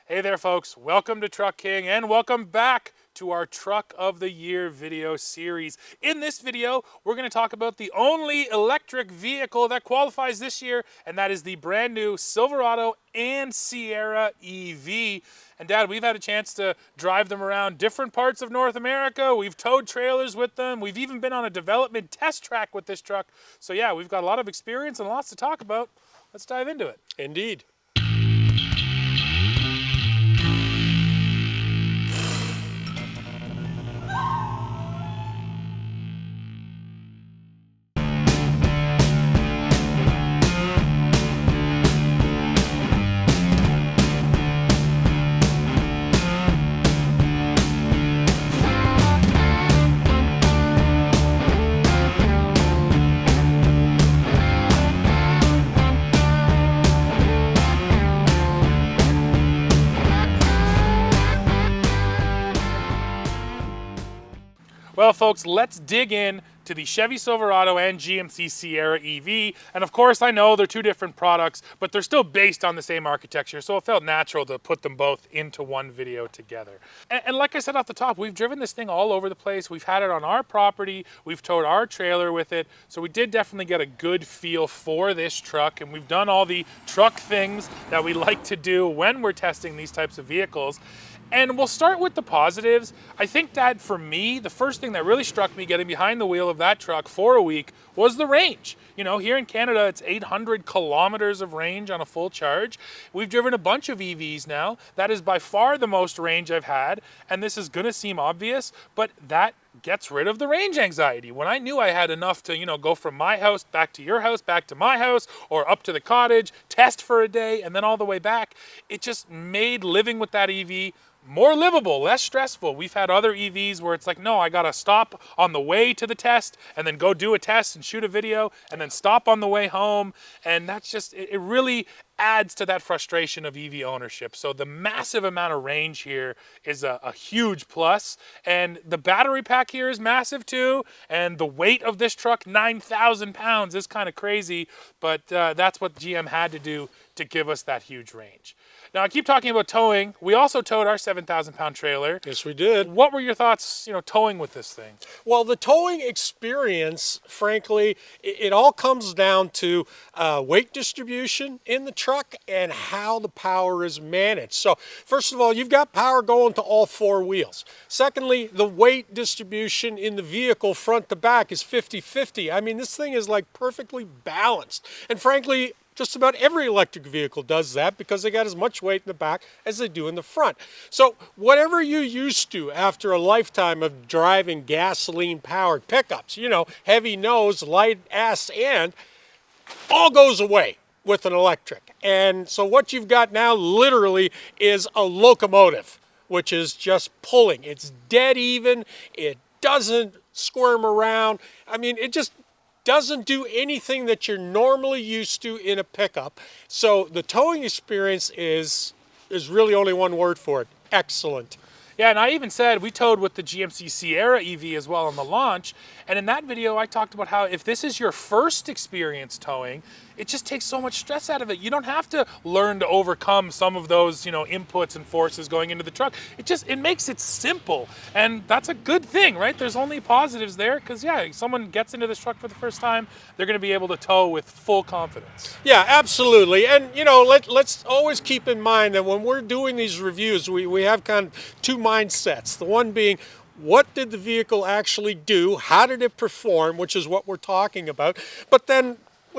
Hey there, folks. Welcome to Truck King and welcome back to our Truck of the Year video series. In this video, we're going to talk about the only electric vehicle that qualifies this year, and that is the brand new Silverado and Sierra EV. And Dad, we've had a chance to drive them around different parts of North America. We've towed trailers with them. We've even been on a development test track with this truck. So yeah, we've got a lot of experience and lots to talk about. Let's dive into it. Indeed. Well, folks, let's dig in to the Chevy Silverado and GMC Sierra EV. And of course, I know they're two different products, but they're still based on the same architecture, so it felt natural to put them both into one video together. And like I said off the top, we've driven this thing all over the place. We've had it on our property, we've towed our trailer with it, so we did definitely get a good feel for this truck, and we've done all the truck things that we like to do when we're testing these types of vehicles. And we'll start with the positives. I think that for me, the first thing that really struck me getting behind the wheel of that truck for a week was the range. You know, here in Canada, it's 800 kilometers of range on a full charge. We've driven a bunch of EVs now. That is by far the most range I've had. And this is gonna seem obvious, but that gets rid of the range anxiety. When I knew I had enough to, go from my house back to your house, back to my house, or up to the cottage, test for a day, and then all the way back, it just made living with that EV more livable, less stressful. We've had other EVs where it's like, no, I gotta stop on the way to the test and then go do a test and shoot a video and then stop on the way home. And that's just, it really adds to that frustration of EV ownership. So the massive amount of range here is a huge plus. And the battery pack here is massive too. And the weight of this truck, 9,000 pounds, is kind of crazy. But that's what GM had to do to give us that huge range. Now, I keep talking about towing. We also towed our 7,000-pound trailer. Yes, we did. What were your thoughts, towing with this thing? Well, the towing experience, frankly, it all comes down to weight distribution in the truck and how the power is managed. So, first of all, you've got power going to all four wheels. Secondly, the weight distribution in the vehicle front to back is 50-50. I mean, this thing is like perfectly balanced. And frankly, just about every electric vehicle does that because they got as much weight in the back as they do in the front. So whatever you used to after a lifetime of driving gasoline-powered pickups, heavy nose, light ass end, all goes away with an electric. And so what you've got now literally is a locomotive, which is just pulling. It's dead even. It doesn't squirm around. I mean, it just doesn't do anything that you're normally used to in a pickup. So the towing experience is really only one word for it: excellent. Yeah, and I even said we towed with the GMC Sierra EV as well on the launch. And in that video, I talked about how if this is your first experience towing, it just takes so much stress out of it. You don't have to learn to overcome some of those, inputs and forces going into the truck. It makes it simple. And that's a good thing, right? There's only positives there because, yeah, someone gets into this truck for the first time, they're going to be able to tow with full confidence. Yeah, absolutely. And, let's always keep in mind that when we're doing these reviews, we have kind of two mindsets. The one being, what did the vehicle actually do? How did it perform? Which is what we're talking about. But then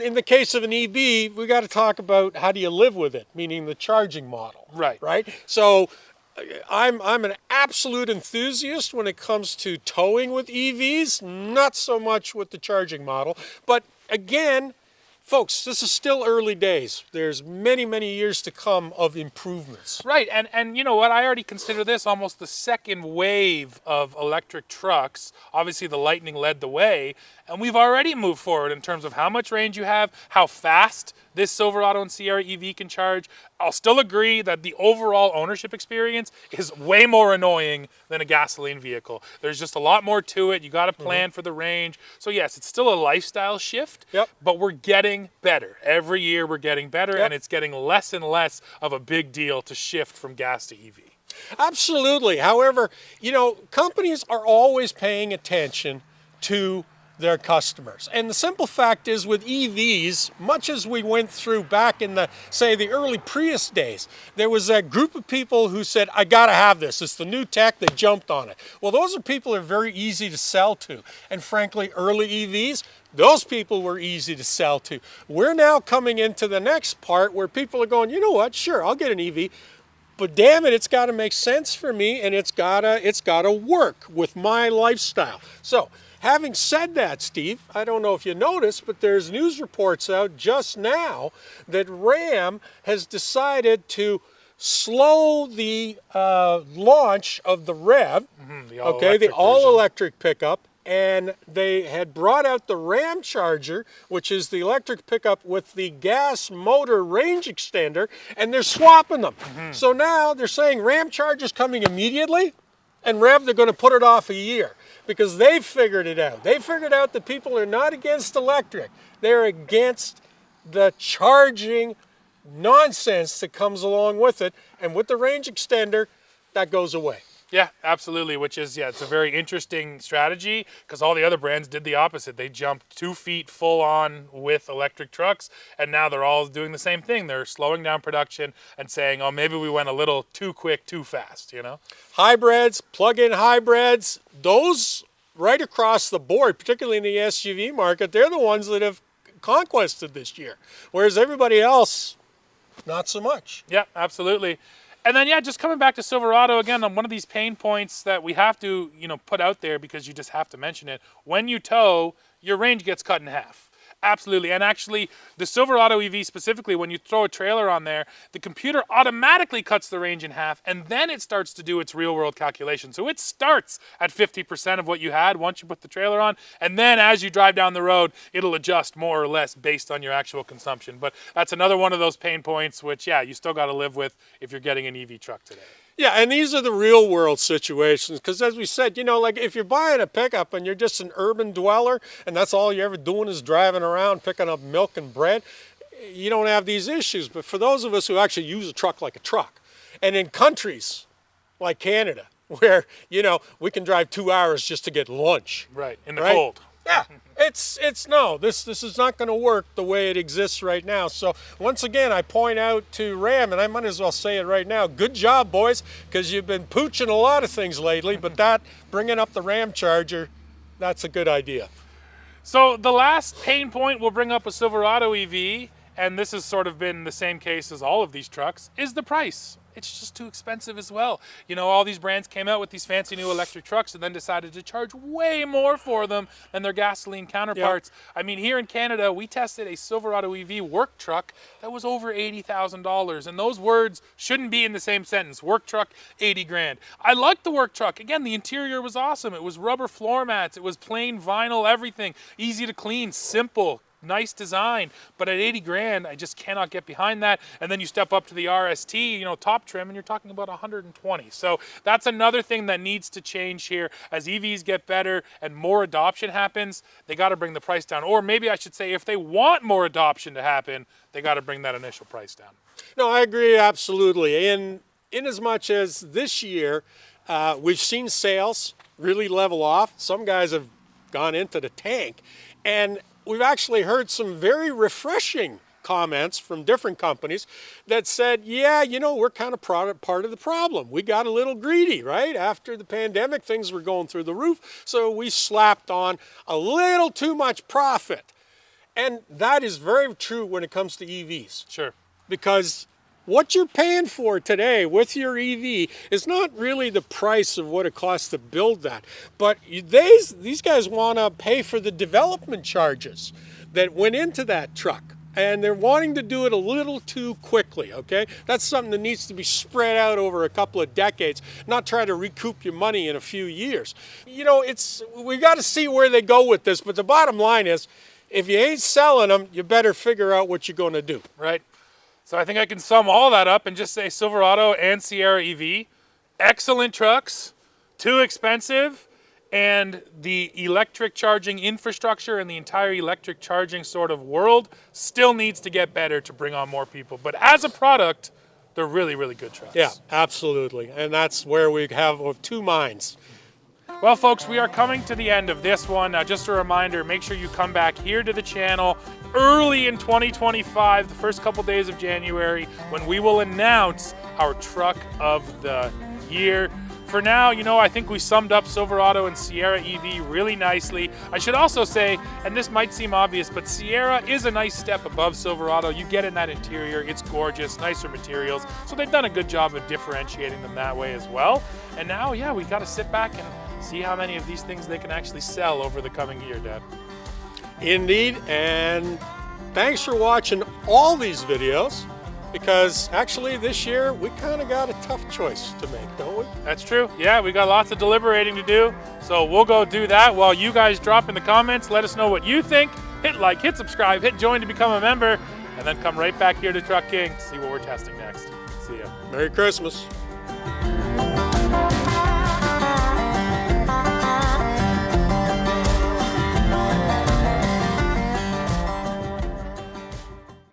in the case of an EV, we got to talk about how do you live with it, meaning the charging model. Right? So I'm an absolute enthusiast when it comes to towing with EVs, not so much with the charging model. But again, folks, this is still early days. There's many, many years to come of improvements. Right, and you know what? I already consider this almost the second wave of electric trucks. Obviously, the Lightning led the way, and we've already moved forward in terms of how much range you have, how fast this Silverado and Sierra EV can charge, I'll still agree that the overall ownership experience is way more annoying than a gasoline vehicle. There's just a lot more to it. You got to plan for the range. So yes, it's still a lifestyle shift, but we're getting better. Every year we're getting better, and it's getting less and less of a big deal to shift from gas to EV. Absolutely. However, you know, companies are always paying attention to their customers. And the simple fact is with EVs, much as we went through back in the, say, the early Prius days, there was that group of people who said, I gotta have this. It's the new tech. They jumped on it. Well, those are people that are very easy to sell to. And frankly, early EVs, those people were easy to sell to. We're now coming into the next part where people are going, you know what, sure, I'll get an EV. But damn it, it's got to make sense for me, and it's gotta work with my lifestyle. So, having said that, Steve, I don't know if you noticed, but there's news reports out just now that Ram has decided to slow the launch of the REV, the all-electric pickup, and they had brought out the Ram Charger, which is the electric pickup with the gas motor range extender, and they're swapping them. So now they're saying Ram Charger's coming immediately, and REV, they're going to put it off a year because they've figured it out. They figured out that people are not against electric. They're against the charging nonsense that comes along with it, and with the range extender, that goes away. Yeah, absolutely, which is, it's a very interesting strategy because all the other brands did the opposite. They jumped 2 feet full on with electric trucks, and now they're all doing the same thing. They're slowing down production and saying, oh, maybe we went a little too quick, too fast, you know? Hybrids, plug-in hybrids, those right across the board, particularly in the SUV market, they're the ones that have conquested this year, whereas everybody else, not so much. Yeah, absolutely. And then, just coming back to Silverado again, on one of these pain points that we have to, put out there because you just have to mention it. When you tow, your range gets cut in half. Absolutely. And actually, the Silverado EV specifically, when you throw a trailer on there, the computer automatically cuts the range in half, and then it starts to do its real-world calculation. So it starts at 50% of what you had once you put the trailer on, and then as you drive down the road, it'll adjust more or less based on your actual consumption. But that's another one of those pain points which, you still got to live with if you're getting an EV truck today. Yeah, and these are the real world situations because as we said, like if you're buying a pickup and you're just an urban dweller and that's all you're ever doing is driving around picking up milk and bread, you don't have these issues. But for those of us who actually use a truck like a truck, and in countries like Canada where, we can drive 2 hours just to get lunch. Right, in the cold. Yeah, this is not going to work the way it exists right now. So once again, I point out to Ram, and I might as well say it right now, good job, boys, because you've been pooching a lot of things lately, but bringing up the Ram Charger, that's a good idea. So the last pain point we'll bring up a Silverado EV, and this has sort of been the same case as all of these trucks, is the price. It's just too expensive as well. All these brands came out with these fancy new electric trucks and then decided to charge way more for them than their gasoline counterparts. Yep. I mean, here in Canada, we tested a Silverado EV work truck that was over $80,000. And those words shouldn't be in the same sentence. Work truck, 80 grand. I liked the work truck. Again, the interior was awesome. It was rubber floor mats. It was plain vinyl, everything. Easy to clean, simple. Nice design, but at 80 grand, I just cannot get behind that. And then you step up to the RST, top trim, and you're talking about 120. So that's another thing that needs to change here. As EVs get better and more adoption happens, they got to bring the price down. Or maybe I should say, if they want more adoption to happen, they got to bring that initial price down. No, I agree absolutely. In as much as this year, we've seen sales really level off. Some guys have gone into the tank, and we've actually heard some very refreshing comments from different companies that said, we're kind of part of the problem. We got a little greedy, right? After the pandemic, things were going through the roof, so we slapped on a little too much profit. And that is very true when it comes to EVs. Sure. Because what you're paying for today with your EV is not really the price of what it costs to build that, but these guys want to pay for the development charges that went into that truck, and they're wanting to do it a little too quickly, okay? That's something that needs to be spread out over a couple of decades, not try to recoup your money in a few years. We got to see where they go with this, but the bottom line is, if you ain't selling them, you better figure out what you're going to do. Right. So I think I can sum all that up and just say Silverado and Sierra EV, excellent trucks, too expensive, and the electric charging infrastructure and the entire electric charging sort of world still needs to get better to bring on more people. But as a product, they're really, really good trucks. Yeah, absolutely. And that's where we have two minds. Well, folks, we are coming to the end of this one. Now, just a reminder, make sure you come back here to the channel early in 2025, the first couple days of January, when we will announce our truck of the year. For now, you know, I think we summed up Silverado and Sierra EV really nicely. I should also say, and this might seem obvious, but Sierra is a nice step above Silverado. You get in that interior, it's gorgeous, nicer materials. So they've done a good job of differentiating them that way as well. And now, yeah, we got to sit back and see how many of these things they can actually sell over the coming year, Dad. Indeed, and thanks for watching all these videos, because actually this year we kind of got a tough choice to make, don't we? That's true. Yeah, we got lots of deliberating to do. So we'll go do that while you guys drop in the comments. Let us know what you think. Hit like, hit subscribe, hit join to become a member, and then come right back here to Truck King to see what we're testing next. See ya. Merry Christmas.